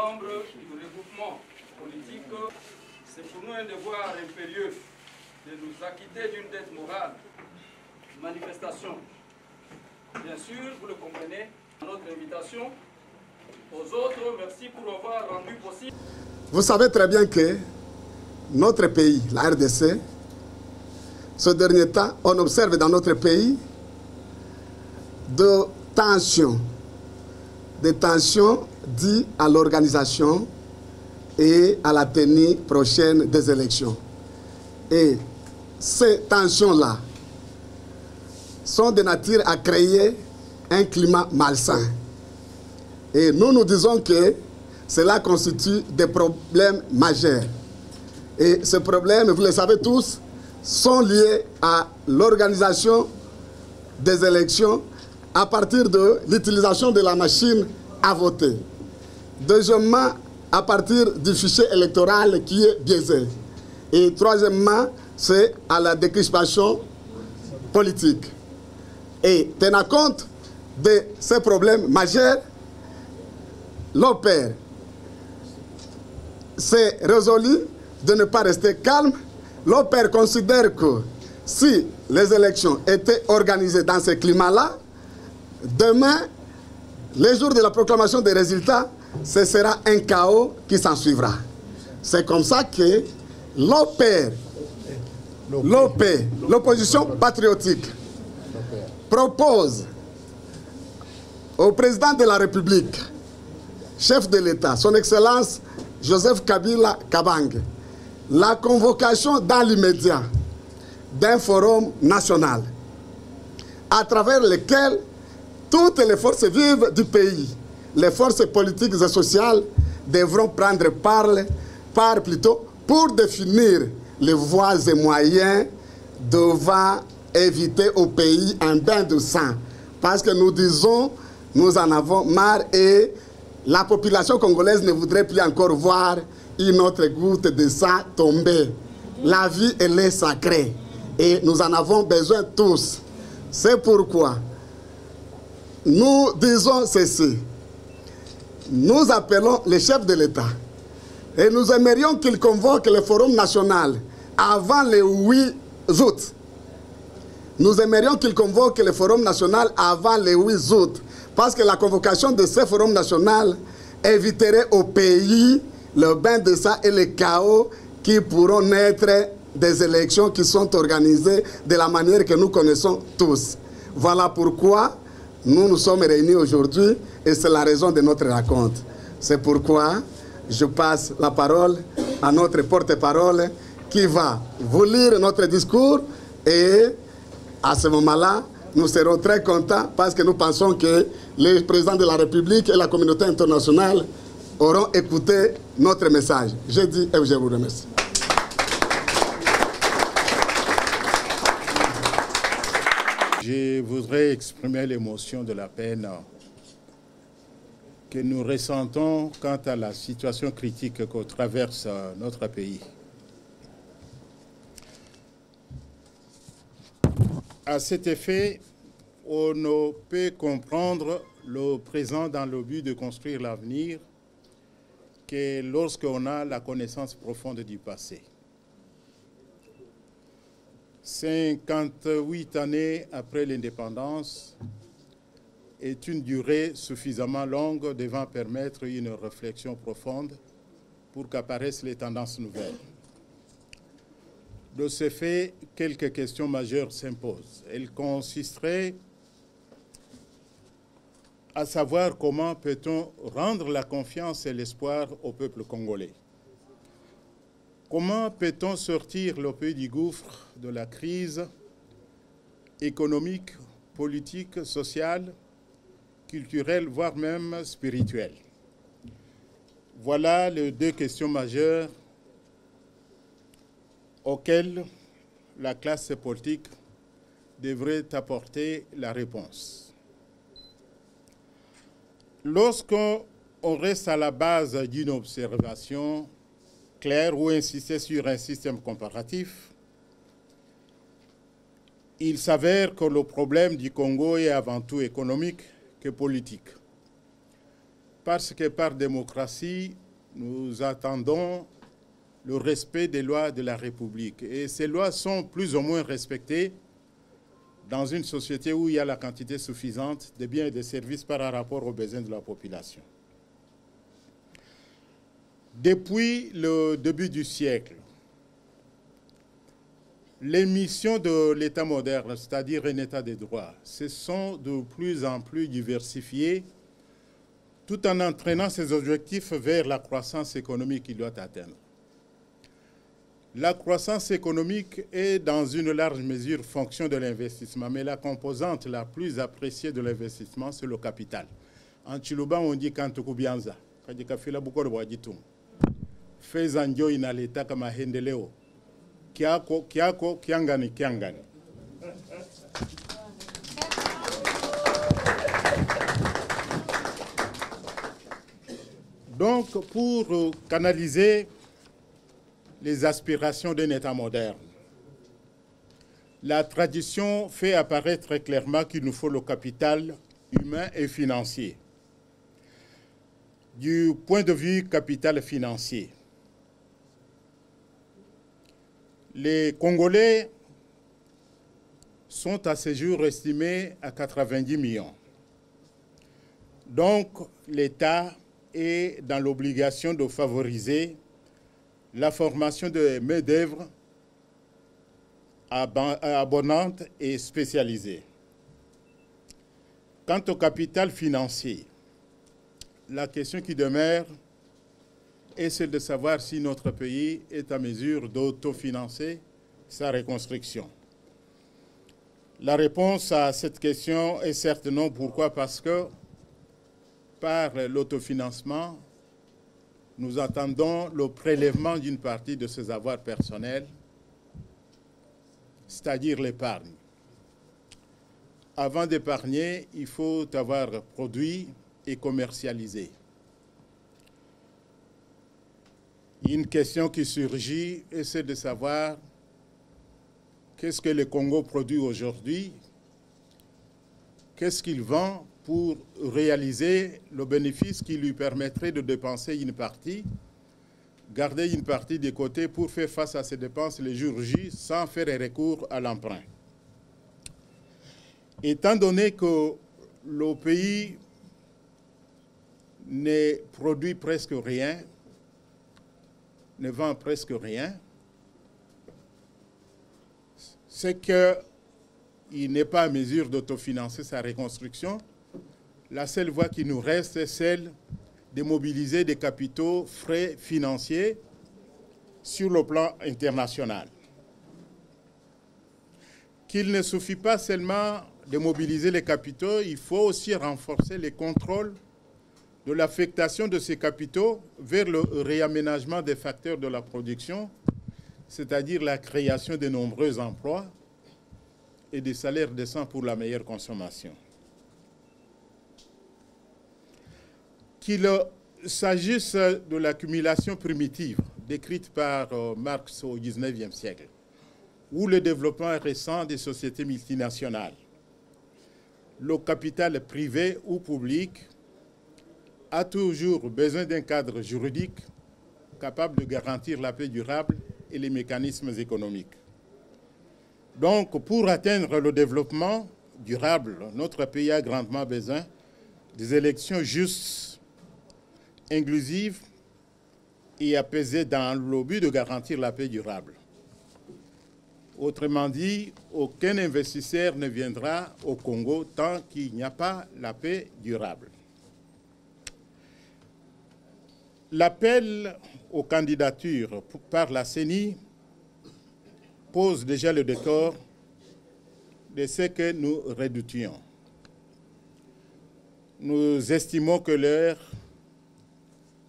membres du regroupement politique, c'est pour nous un devoir impérieux de nous acquitter d'une dette morale. Manifestation. Bien sûr, vous le comprenez, notre invitation aux autres, merci pour avoir rendu possible. Vous savez très bien que notre pays, la RDC, ce dernier temps, on observe dans notre pays des tensions dues à l'organisation et à la tenue prochaine des élections. Et ces tensions-là sont de nature à créer un climat malsain. Et nous disons que cela constitue des problèmes majeurs. Et ces problèmes, vous le savez tous, sont liés à l'organisation des élections à partir de l'utilisation de la machine à voter. Deuxièmement, à partir du fichier électoral qui est biaisé. Et troisièmement, c'est à la décrispation politique. Et tenant compte de ces problèmes majeurs, l'OPER s'est résolu de ne pas rester calme. L'OPER considère que si les élections étaient organisées dans ce climat-là, demain, le jour de la proclamation des résultats, ce sera un chaos qui s'en suivra. C'est comme ça que l'OPER, l'opposition patriotique, propose au président de la République, chef de l'État, son Excellence Joseph Kabila Kabange, la convocation dans l'immédiat d'un forum national à travers lequel toutes les forces vives du pays, les forces politiques et sociales devront prendre part plutôt pour définir les voies et moyens devant éviter au pays un bain de sang. Parce que nous disons, nous en avons marre et la population congolaise ne voudrait plus encore voir une autre goutte de sang tomber. La vie, elle est sacrée et nous en avons besoin tous. C'est pourquoi nous disons ceci. Nous appelons les chefs de l'État et nous aimerions qu'ils convoquent le Forum national avant le 8 août. Nous aimerions qu'ils convoquent le Forum national avant le 8 août. Parce que la convocation de ce Forum national éviterait au pays le bain de sang et le chaos qui pourront naître des élections qui sont organisées de la manière que nous connaissons tous. Voilà pourquoi nous sommes réunis aujourd'hui et c'est la raison de notre rencontre. C'est pourquoi je passe la parole à notre porte-parole qui va vous lire notre discours et à ce moment-là, nous serons très contents parce que nous pensons que le président de la République et la communauté internationale auront écouté notre message. Je dis et je vous remercie. Je voudrais exprimer l'émotion de la peine que nous ressentons quant à la situation critique que traverse notre pays. À cet effet, on ne peut comprendre le présent dans le but de construire l'avenir que lorsqu'on a la connaissance profonde du passé. 58 années après l'indépendance est une durée suffisamment longue devant permettre une réflexion profonde pour qu'apparaissent les tendances nouvelles. De ce fait, quelques questions majeures s'imposent. Elles consisteraient à savoir comment peut-on rendre la confiance et l'espoir au peuple congolais. Comment peut-on sortir le pays du gouffre de la crise économique, politique, sociale, culturelle, voire même spirituelle? Voilà les deux questions majeures auxquelles la classe politique devrait apporter la réponse. Lorsqu'on reste à la base d'une observation claire ou insister sur un système comparatif, il s'avère que le problème du Congo est avant tout économique que politique. parce que par démocratie, nous attendons le respect des lois de la République. Et ces lois sont plus ou moins respectées dans une société où il y a la quantité suffisante de biens et de services par rapport aux besoins de la population. Depuis le début du siècle, les missions de l'État moderne, c'est-à-dire un État de droit, se sont de plus en plus diversifiées tout en entraînant ses objectifs vers la croissance économique qu'il doit atteindre. La croissance économique est dans une large mesure fonction de l'investissement, mais la composante la plus appréciée de l'investissement, c'est le capital. En Chiluba, on dit Kantukubianza, Kajikafila Bukoro Wajitum. Fezanjo inaleta kama hendeleo. Kiako, kiangani, kiangani. Donc, pour canaliser les aspirations d'un État moderne, la tradition fait apparaître très clairement qu'il nous faut le capital humain et financier. Du point de vue capital financier, les Congolais sont à ce jour estimés à 90 millions. Donc, l'État est dans l'obligation de favoriser la formation de main-d'œuvre abondante et spécialisée. Quant au capital financier, la question qui demeure est celle de savoir si notre pays est en mesure d'autofinancer sa reconstruction. La réponse à cette question est certes non. Pourquoi? Parce que par l'autofinancement, nous attendons le prélèvement d'une partie de ses avoirs personnels, c'est-à-dire l'épargne. Avant d'épargner, il faut avoir produit et commercialisé. Une question qui surgit, c'est de savoir qu'est-ce que le Congo produit aujourd'hui, qu'est-ce qu'il vend pour réaliser le bénéfice qui lui permettrait de dépenser une partie, garder une partie de côté pour faire face à ces dépenses les jours J sans faire recours à l'emprunt. Étant donné que le pays ne produit presque rien, ne vend presque rien, c'est qu'il n'est pas en mesure d'autofinancer sa reconstruction. La seule voie qui nous reste est celle de mobiliser des capitaux frais financiers sur le plan international. Qu'il ne suffit pas seulement de mobiliser les capitaux, il faut aussi renforcer les contrôles de l'affectation de ces capitaux vers le réaménagement des facteurs de la production, c'est-à-dire la création de nombreux emplois et des salaires décents pour la meilleure consommation. Qu'il s'agisse de l'accumulation primitive décrite par Marx au XIXe siècle, ou le développement récent des sociétés multinationales, le capital privé ou public a toujours besoin d'un cadre juridique capable de garantir la paix durable et les mécanismes économiques. Donc, pour atteindre le développement durable, notre pays a grandement besoin des élections justes, inclusives et apaisées dans le but de garantir la paix durable. Autrement dit, aucun investisseur ne viendra au Congo tant qu'il n'y a pas la paix durable. L'appel aux candidatures par la CENI pose déjà le décor de ce que nous redoutions. Nous estimons que l'heure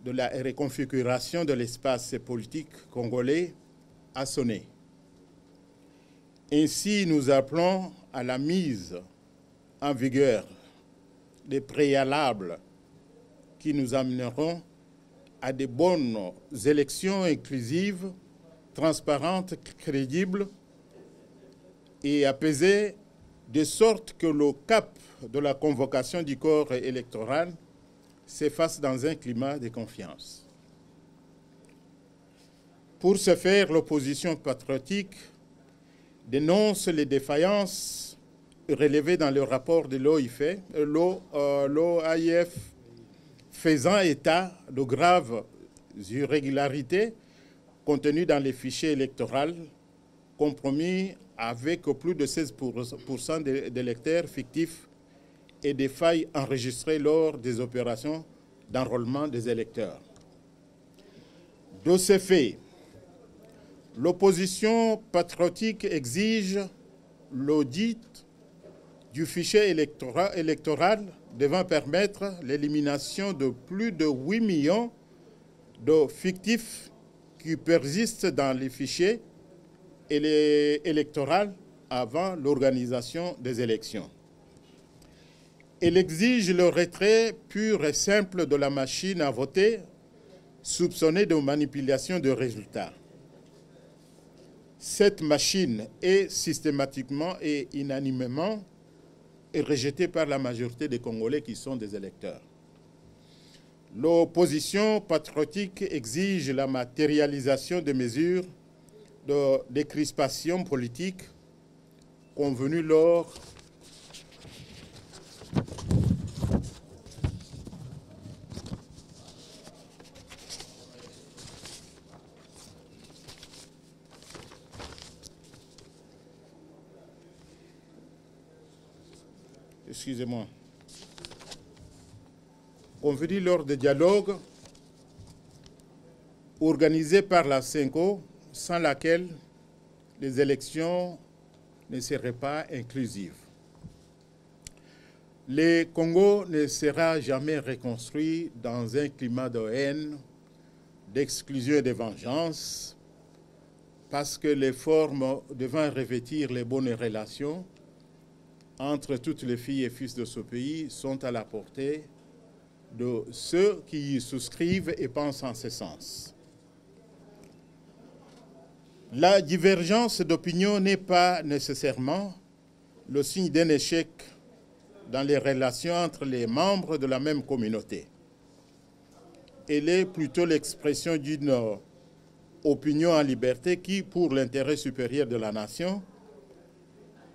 de la reconfiguration de l'espace politique congolais a sonné. Ainsi, nous appelons à la mise en vigueur des préalables qui nous amèneront à de bonnes élections inclusives, transparentes, crédibles et apaisées, de sorte que le cap de la convocation du corps électoral s'efface dans un climat de confiance. Pour ce faire, l'opposition patriotique dénonce les défaillances relevées dans le rapport de l'OIF, faisant état de graves irrégularités contenues dans les fichiers électoraux compromis avec plus de 16% d'électeurs fictifs et des failles enregistrées lors des opérations d'enrôlement des électeurs. De ce fait, l'opposition patriotique exige l'audit du fichier électoral devant permettre l'élimination de plus de 8 millions de fictifs qui persistent dans les fichiers électoraux avant l'organisation des élections. Elle exige le retrait pur et simple de la machine à voter soupçonnée de manipulation de résultats. Cette machine est systématiquement et unanimement rejetée par la majorité des Congolais qui sont des électeurs. L'opposition patriotique exige la matérialisation des mesures de décrispation politique convenues lors convenu lors des dialogues organisés par la CENCO, sans laquelle les élections ne seraient pas inclusives. Le Congo ne sera jamais reconstruit dans un climat de haine, d'exclusion et de vengeance, parce que les formes devant revêtir les bonnes relations entre toutes les filles et fils de ce pays sont à la portée de ceux qui y souscrivent et pensent en ce sens. La divergence d'opinion n'est pas nécessairement le signe d'un échec dans les relations entre les membres de la même communauté. Elle est plutôt l'expression d'une opinion en liberté qui, pour l'intérêt supérieur de la nation,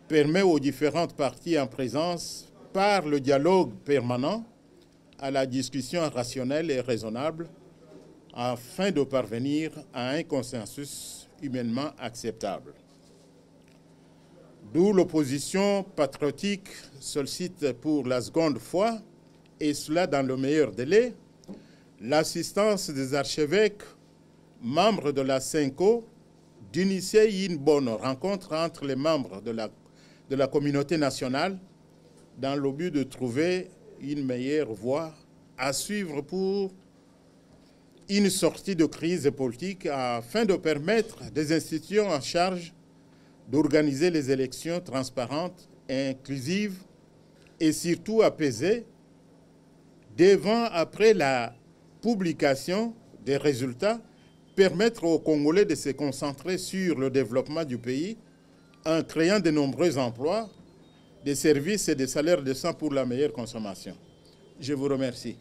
permet aux différentes parties en présence, par le dialogue permanent, à la discussion rationnelle et raisonnable, afin de parvenir à un consensus humainement acceptable. D'où l'opposition patriotique sollicite pour la seconde fois, et cela dans le meilleur délai, l'assistance des archevêques, membres de la CENCO, d'initier une bonne rencontre entre les membres de la communauté nationale dans le but de trouver une meilleure voie à suivre pour une sortie de crise politique afin de permettre des institutions en charge d'organiser les élections transparentes, inclusives et surtout apaisées devant, après la publication des résultats, permettre aux Congolais de se concentrer sur le développement du pays en créant de nombreux emplois, des services et des salaires décents pour la meilleure consommation. Je vous remercie.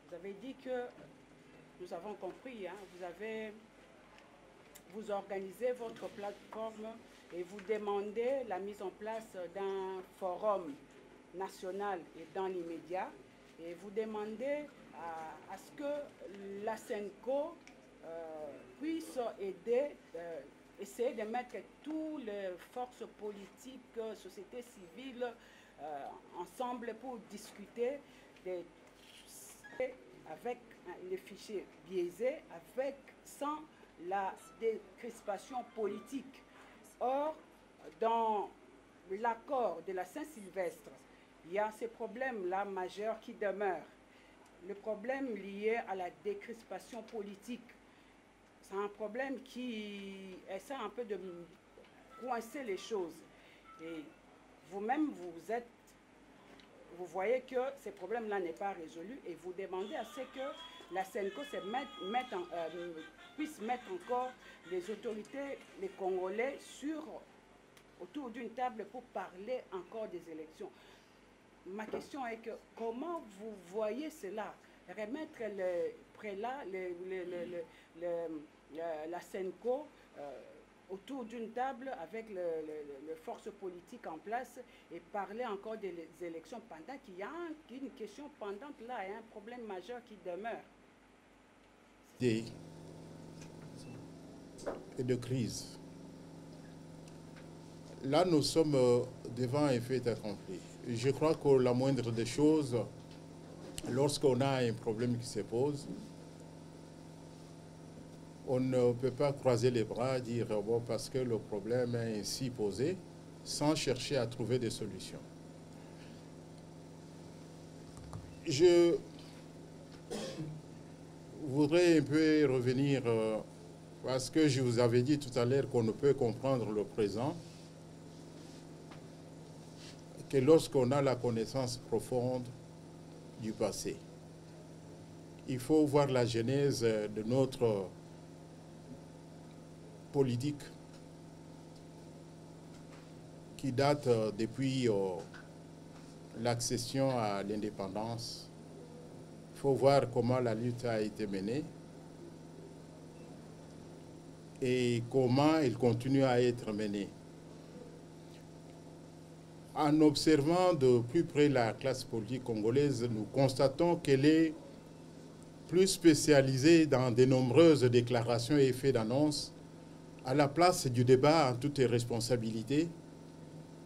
Vous avez dit que, nous avons compris, vous organisez votre plateforme et vous demandez la mise en place d'un forum national et dans l'immédiat. Et vous demandez à ce que la CENCO puisse aider, essayer de mettre toutes les forces politiques, société civile, ensemble pour discuter avec les fichiers biaisés, sans la décrispation politique. Or, dans l'accord de la Saint-Sylvestre, il y a ces problèmes-là majeurs qui demeurent. Le problème lié à la décrispation politique, c'est un problème qui essaie un peu de coincer les choses. Et vous-même, vous voyez que ces problèmes-là n'est pas résolu et vous demandez à ce que la CENCO puisse mettre encore les autorités, les Congolais, sur autour d'une table pour parler encore des élections. Ma question est que comment vous voyez cela? Remettre le prélat, la SENCO autour d'une table avec les forces politiques en place et parler encore des élections pendant qu'il y a une question pendante là et un problème majeur qui demeure. Et de crise. Là, nous sommes devant un fait accompli. Je crois que la moindre des choses, lorsqu'on a un problème qui se pose, on ne peut pas croiser les bras et dire bon, parce que le problème est ainsi posé, sans chercher à trouver des solutions. Je voudrais un peu revenir parce que je vous avais dit tout à l'heure qu'on ne peut comprendre le présent que lorsqu'on a la connaissance profonde du passé. Il faut voir la genèse de notre politique qui date depuis l'accession à l'indépendance. Il faut voir comment la lutte a été menée et comment elle continue à être menée. En observant de plus près la classe politique congolaise, nous constatons qu'elle est plus spécialisée dans de nombreuses déclarations et effets d'annonce à la place du débat en toutes responsabilités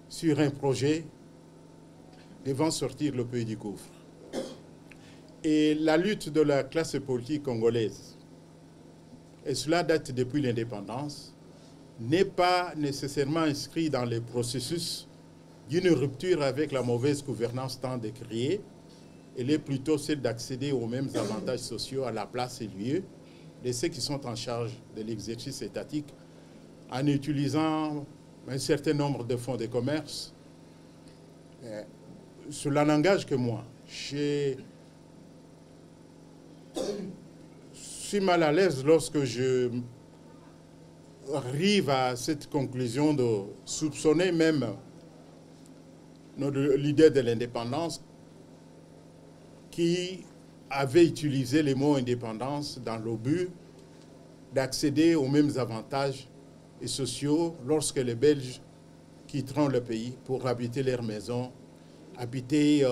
sur un projet devant sortir le pays du gouffre. Et la lutte de la classe politique congolaise, et cela date depuis l'indépendance, n'est pas nécessairement inscrit dans les processus d'une rupture avec la mauvaise gouvernance tant décriée. Elle est plutôt celle d'accéder aux mêmes avantages sociaux à la place et lieu de ceux qui sont en charge de l'exercice étatique en utilisant un certain nombre de fonds de commerce. Cela n'engage que moi. Je suis mal à l'aise lorsque je arrive à cette conclusion de soupçonner même l'idée de l'indépendance qui avait utilisé les mots indépendance dans le but d'accéder aux mêmes avantages et sociaux lorsque les Belges quitteront le pays pour habiter leur maison, travailler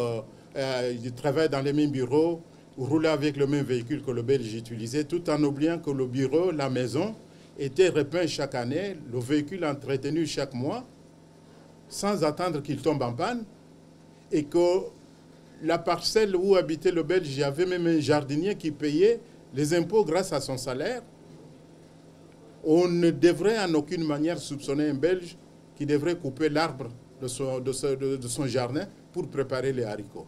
dans les mêmes bureaux, rouler avec le même véhicule que le Belge utilisait, tout en oubliant que le bureau, la maison, était repeint chaque année, le véhicule entretenu chaque mois, sans attendre qu'il tombe en panne, et que la parcelle où habitait le Belge, il y avait même un jardinier qui payait les impôts grâce à son salaire. On ne devrait en aucune manière soupçonner un Belge qui devrait couper l'arbre de son jardin pour préparer les haricots.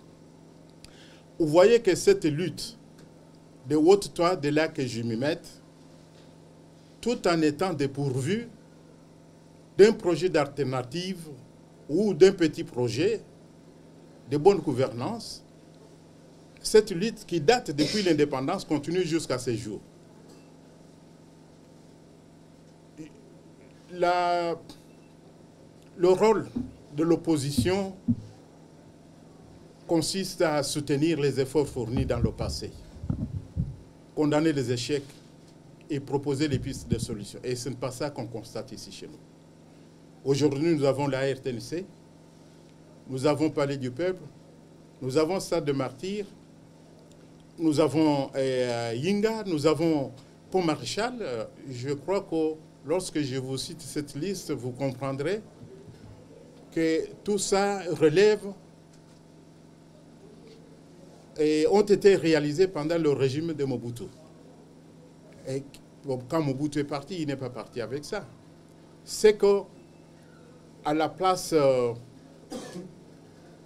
Vous voyez que cette lutte de haute-toi, de là que je m'y mette, tout en étant dépourvu d'un projet d'alternative ou d'un petit projet de bonne gouvernance, cette lutte qui date depuis l'indépendance continue jusqu'à ce jour. Le rôle de l'opposition consiste à soutenir les efforts fournis dans le passé, condamner les échecs et proposer les pistes de solutions. Et ce n'est pas ça qu'on constate ici chez nous. Aujourd'hui, nous avons la RTNC, nous avons Palais du Peuple, nous avons Stade de Martyrs, nous avons Yinga, nous avons Pont Maréchal. Je crois que lorsque je vous cite cette liste, vous comprendrez que tout ça relève et ont été réalisés pendant le régime de Mobutu. Et quand Mobutu est parti, il n'est pas parti avec ça. C'est que à la place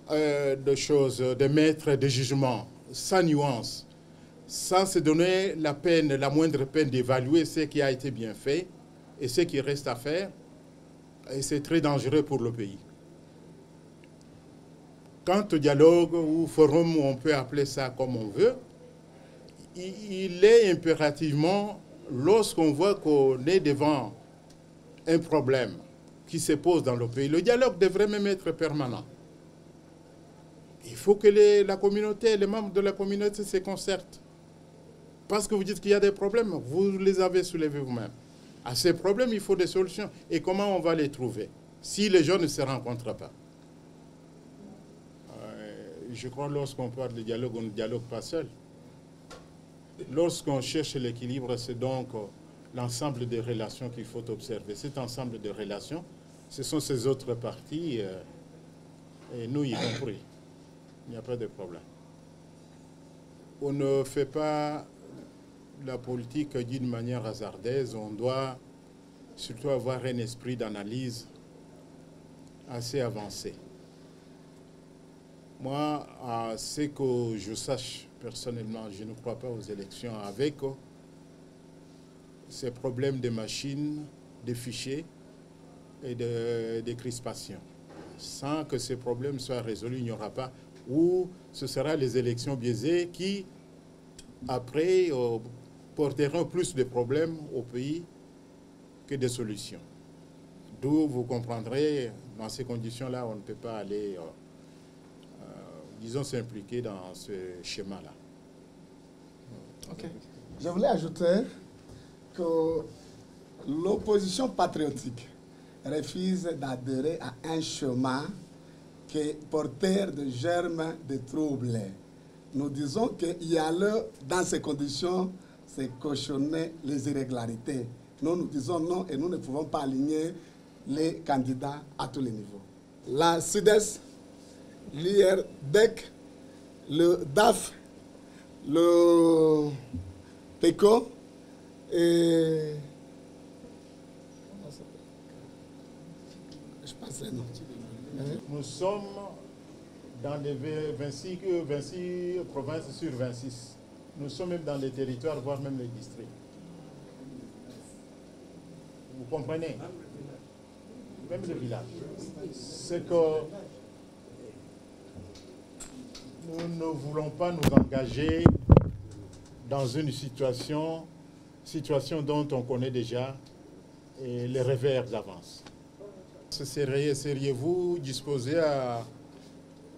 de choses, de mettre des jugements sans nuance, sans se donner la peine, la moindre peine d'évaluer ce qui a été bien fait et ce qui reste à faire, et c'est très dangereux pour le pays. Quant au dialogue ou forum, on peut appeler ça comme on veut, il est impérativement, lorsqu'on voit qu'on est devant un problème qui se posent dans le pays. Le dialogue devrait même être permanent. Il faut que la communauté, les membres de la communauté se concertent. Parce que vous dites qu'il y a des problèmes, vous les avez soulevés vous-même. À ces problèmes, il faut des solutions. Et comment on va les trouver si les gens ne se rencontrent pas? Je crois que lorsqu'on parle de dialogue, on ne dialogue pas seul. Lorsqu'on cherche l'équilibre, c'est donc l'ensemble des relations qu'il faut observer. Cet ensemble de relations, ce sont ces autres parties, et nous y compris. Il n'y a pas de problème. On ne fait pas la politique d'une manière hasardeuse. On doit surtout avoir un esprit d'analyse assez avancé. Moi, à ce que je sache personnellement, je ne crois pas aux élections avec ces problèmes de machines, de fichiers et de crispations. Sans que ces problèmes soient résolus, il n'y aura pas, ou ce sera les élections biaisées qui, après, porteront plus de problèmes au pays que de solutions. D'où vous comprendrez, dans ces conditions-là, on ne peut pas aller, disons, s'impliquer dans ce schéma-là. Okay. Je voulais ajouter que l'opposition patriotique refuse d'adhérer à un chemin qui est porteur de germes de troubles. Nous disons qu'il y a là, dans ces conditions, c'est cautionner les irrégularités. Nous disons non et nous ne pouvons pas aligner les candidats à tous les niveaux. La CIDES, l'IRDEC, le DAF, le PECO et... Je pense non. Nous sommes dans les 26 provinces sur 26. Nous sommes même dans les territoires, voire même les districts. Vous comprenez? Même le village. C'est que nous ne voulons pas nous engager dans une situation dont on connaît déjà et les revers d'avance. Seriez-vous disposé à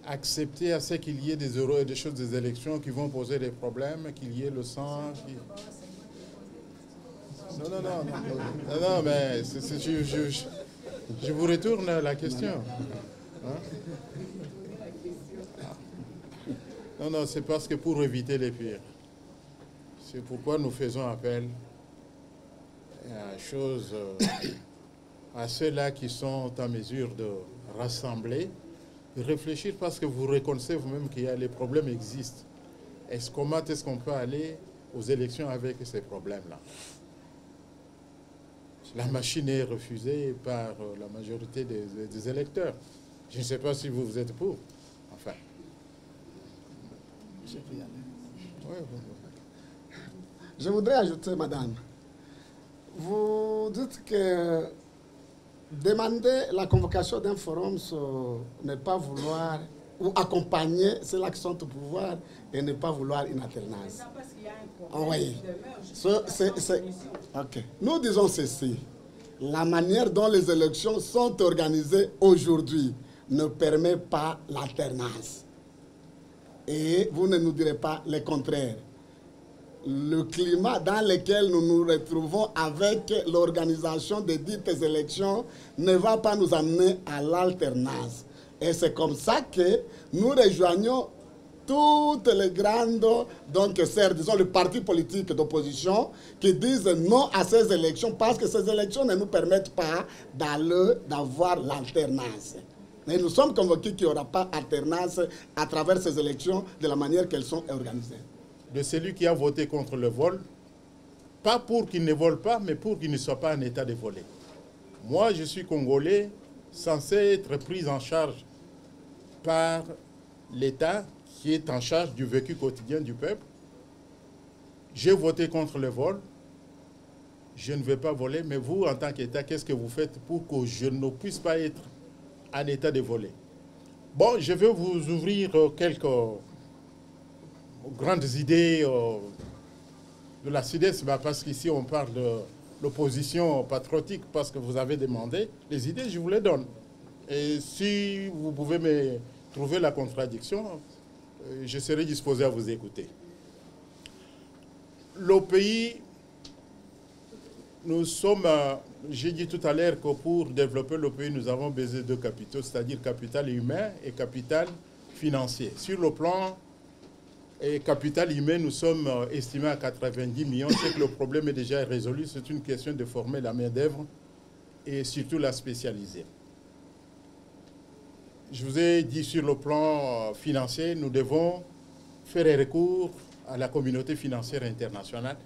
accepter à ce qu'il y ait des choses, des élections qui vont poser des problèmes, qu'il y ait le sang Non, mais je vous retourne la question. Hein? Non, c'est parce que pour éviter les pires. C'est pourquoi nous faisons appel à ceux-là qui sont en mesure de rassembler, de réfléchir, parce que vous reconnaissez vous-même qu'il y a les problèmes existent. Comment est-ce qu'on peut aller aux élections avec ces problèmes-là? La machine est refusée par la majorité des électeurs. Je ne sais pas si vous êtes pour. Enfin. Je voudrais ajouter, madame, vous dites que demander la convocation d'un forum, ne pas vouloir, ou accompagner ceux-là qui sont au pouvoir et ne pas vouloir une alternance. Oui. Okay. Nous disons ceci. La manière dont les élections sont organisées aujourd'hui ne permet pas l'alternance. Et vous ne nous direz pas le contraire. Le climat dans lequel nous nous retrouvons avec l'organisation des dites élections ne va pas nous amener à l'alternance. Et c'est comme ça que nous rejoignons toutes les grandes, donc disons les partis politiques d'opposition qui disent non à ces élections parce que ces élections ne nous permettent pas d'avoir l'alternance. Mais nous sommes convaincus qu'il n'y aura pas d'alternance à travers ces élections de la manière qu'elles sont organisées. De celui qui a voté contre le vol, pas pour qu'il ne vole pas, mais pour qu'il ne soit pas en état de voler. Moi, je suis Congolais, censé être pris en charge par l'État qui est en charge du vécu quotidien du peuple. J'ai voté contre le vol. Je ne vais pas voler, mais vous, en tant qu'État, qu'est-ce que vous faites pour que je ne puisse pas être en état de voler? Bon, je vais vous ouvrir quelques grandes idées de la CIDES, parce qu'ici on parle l'opposition patriotique, parce que vous avez demandé les idées, je vous les donne. Et si vous pouvez me trouver la contradiction, je serai disposé à vous écouter. Le pays, nous sommes, j'ai dit tout à l'heure que pour développer le pays, nous avons besoin de deux capitaux, c'est-à-dire capital humain et capital financier. Sur le plan capital humain, nous sommes estimés à 90 millions. C'est que le problème est déjà résolu. C'est une question de former la main-d'œuvre et surtout la spécialiser. Je vous ai dit sur le plan financier, nous devons faire recours à la communauté financière internationale,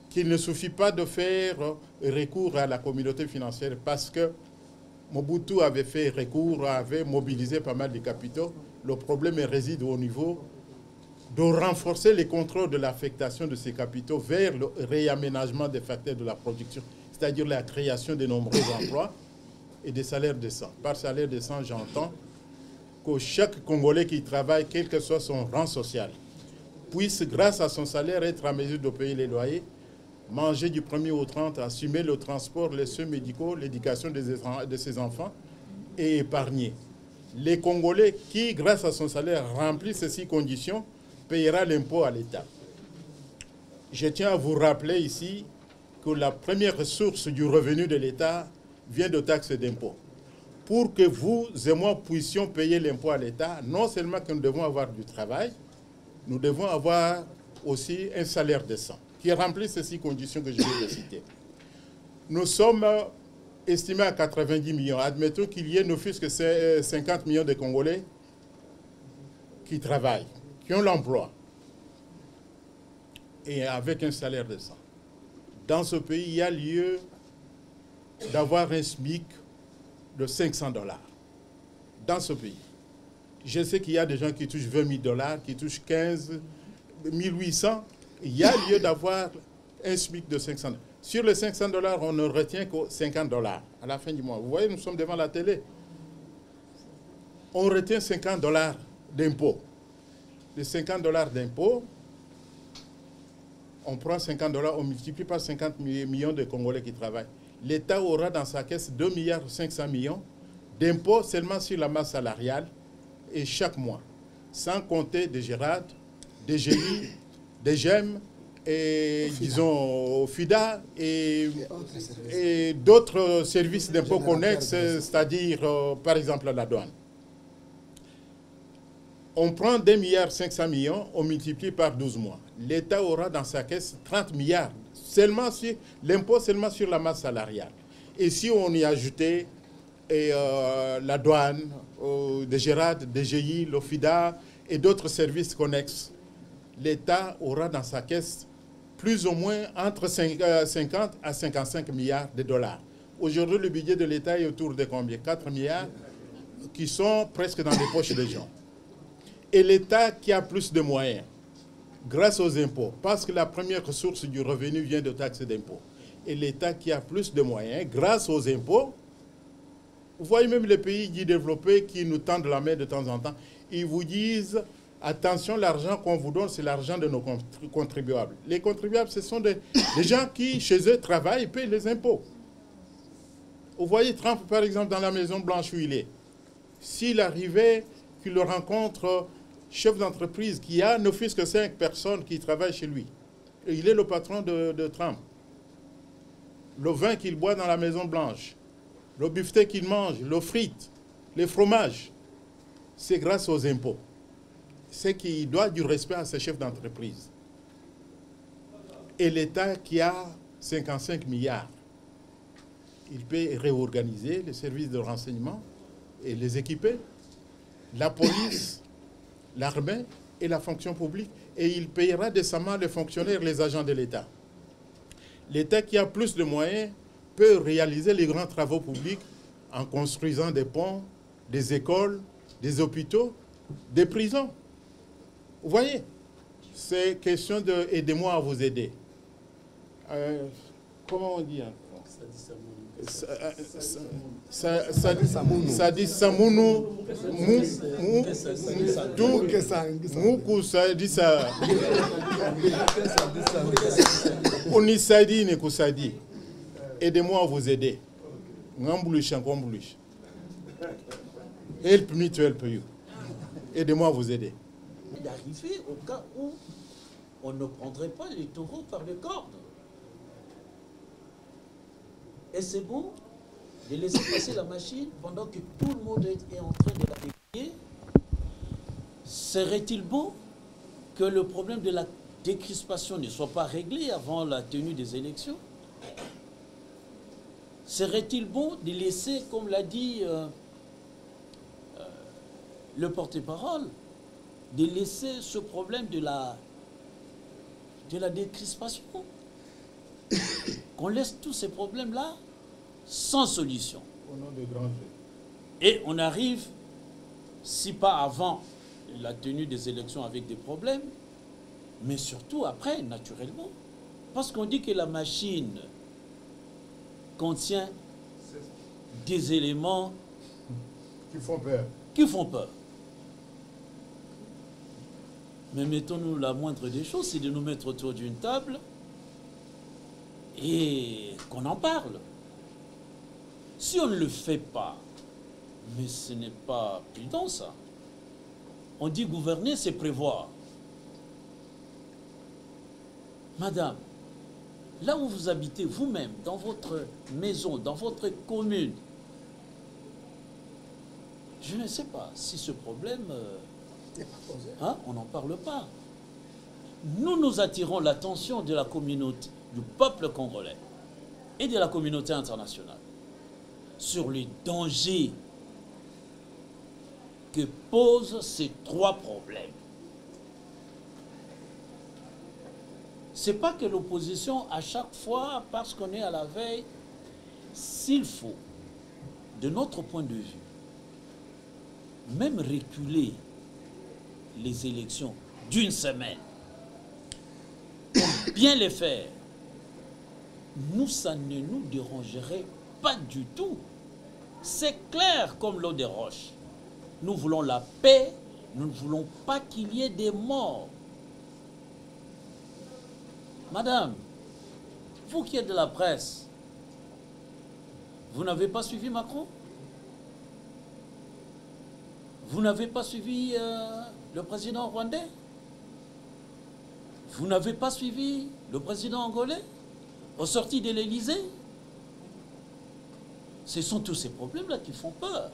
qu'il ne suffit pas de faire recours à la communauté financière parce que Mobutu avait fait recours, avait mobilisé pas mal de capitaux. Le problème réside au niveau de renforcer les contrôles de l'affectation de ces capitaux vers le réaménagement des facteurs de la production, c'est-à-dire la création de nombreux emplois et des salaires décents. Par salaire décent, j'entends que chaque Congolais qui travaille, quel que soit son rang social, puisse, grâce à son salaire, être en mesure de payer les loyers, manger du 1er au 30, assumer le transport, les soins médicaux, l'éducation de ses enfants et épargner. Les Congolais qui, grâce à son salaire, remplissent ces 6 conditions, payera l'impôt à l'État. Je tiens à vous rappeler ici que la première source du revenu de l'État vient de taxes et d'impôts. Pour que vous et moi puissions payer l'impôt à l'État, non seulement que nous devons avoir du travail, nous devons avoir aussi un salaire décent qui remplit ces 6 conditions que je viens de citer. Nous sommes estimés à 90 millions. Admettons qu'il y ait ne fût-ce que 50 millions de Congolais qui travaillent, qui ont l'emploi et avec un salaire décent. Dans ce pays, il y a lieu d'avoir un SMIC de 500 $. Dans ce pays. Je sais qu'il y a des gens qui touchent 20 000 $, qui touchent 15 800. Il y a lieu d'avoir un SMIC de 500 $. Sur les 500 $, on ne retient que 50 $ à la fin du mois. Vous voyez, nous sommes devant la télé. On retient 50 $ d'impôts. Les 50 $ d'impôts, on prend 50 $, on multiplie par 50 millions de Congolais qui travaillent. L'État aura dans sa caisse 2,5 milliards d'impôts seulement sur la masse salariale et chaque mois, sans compter des GERAD, des GI, des GEM, et disons FIDA et d'autres services d'impôts connexes, c'est-à-dire par exemple la douane. On prend 2,5 milliards, on multiplie par 12 mois. L'État aura dans sa caisse 30 milliards, seulement sur l'impôt seulement sur la masse salariale. Et si on y ajoutait la douane, des GERAD, des GI, l'OFIDA et d'autres services connexes, l'État aura dans sa caisse plus ou moins entre 50 à 55 milliards de dollars. Aujourd'hui, le budget de l'État est autour de combien? 4 milliards qui sont presque dans les poches des gens. Et l'État qui a plus de moyens, grâce aux impôts, parce que la première source du revenu vient de taxes et d'impôts. Et l'État qui a plus de moyens, grâce aux impôts, vous voyez même les pays dits développés qui nous tendent la main de temps en temps, ils vous disent, attention, l'argent qu'on vous donne, c'est l'argent de nos contribuables. Les contribuables, ce sont des gens qui, chez eux, travaillent et payent les impôts. Vous voyez Trump, par exemple, dans la Maison Blanche où il est. S'il arrivait qu'il rencontre chef d'entreprise qui a ne fût-ce que 5 personnes qui travaillent chez lui, et il est le patron de Trump. Le vin qu'il boit dans la Maison Blanche, le buffet qu'il mange, le frites, les fromages, c'est grâce aux impôts. C'est qu'il doit du respect à ses chefs d'entreprise. Et l'État qui a 55 milliards, il peut réorganiser les services de renseignement et les équiper, la police, l'armée et la fonction publique, et il payera décemment les fonctionnaires, les agents de l'État. L'État qui a plus de moyens peut réaliser les grands travaux publics en construisant des ponts, des écoles, des hôpitaux, des prisons. Vous voyez, c'est question de « aidez-moi à vous aider ». Comment on dit encore? Ça dit Samounou, Moukou, ça dit ça. Onisadi ne Kousadi. aidez-moi à vous aider. Help me to help you. Aidez-moi à vous aider. D'arriver au cas où on ne prendrait pas les taureaux par les cornes. Et c'est bon de laisser passer la machine pendant que tout le monde est en train de la décrier. Serait-il bon que le problème de la décrispation ne soit pas réglé avant la tenue des élections? Serait-il bon de laisser, comme l'a dit le porte-parole, de laisser ce problème de la décrispation, qu'on laisse tous ces problèmes-là sans solution. Au nom des grands jeux. Et on arrive, si pas avant la tenue des élections avec des problèmes, mais surtout après, naturellement. Parce qu'on dit que la machine contient des éléments qui font peur. Qui font peur. Mais mettons-nous la moindre des choses, c'est de nous mettre autour d'une table et qu'on en parle. Si on ne le fait pas, mais ce n'est pas prudent ça. On dit gouverner, c'est prévoir. Madame, là où vous habitez vous-même, dans votre maison, dans votre commune, je ne sais pas si ce problème, on n'en parle pas. Nous attirons l'attention de la communauté, du peuple congolais et de la communauté internationale sur les dangers que posent ces trois problèmes. C'est pas que l'opposition, à chaque fois, parce qu'on est à la veille, s'il faut, de notre point de vue, même reculer les élections d'une semaine, pour bien les faire, nous, ça ne nous dérangerait pas du tout. C'est clair comme l'eau des roches. Nous voulons la paix, nous ne voulons pas qu'il y ait des morts. Madame, vous qui êtes de la presse, vous n'avez pas suivi Macron? Vous n'avez pas suivi le président rwandais? Vous n'avez pas suivi le président angolais aux sorties de l'Élysée? Ce sont tous ces problèmes-là qui font peur.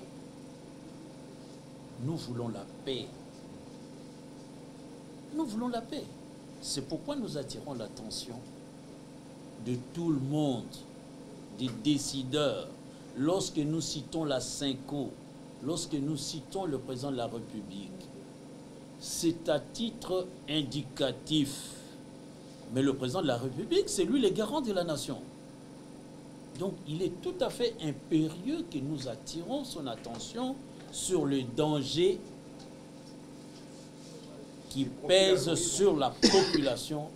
Nous voulons la paix. Nous voulons la paix. C'est pourquoi nous attirons l'attention de tout le monde, des décideurs. Lorsque nous citons la Cinco, lorsque nous citons le président de la République, c'est à titre indicatif. Mais le président de la République, c'est lui le garant de la nation. Donc il est tout à fait impérieux que nous attirons son attention sur le danger qui pèse sur la population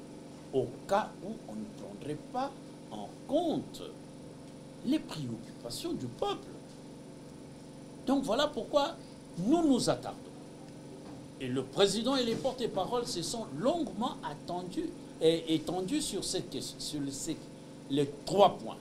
au cas où on ne prendrait pas en compte les préoccupations du peuple. Donc voilà pourquoi nous nous attardons. Et le président et les porte-paroles se sont longuement étendus sur cette question, sur les trois points.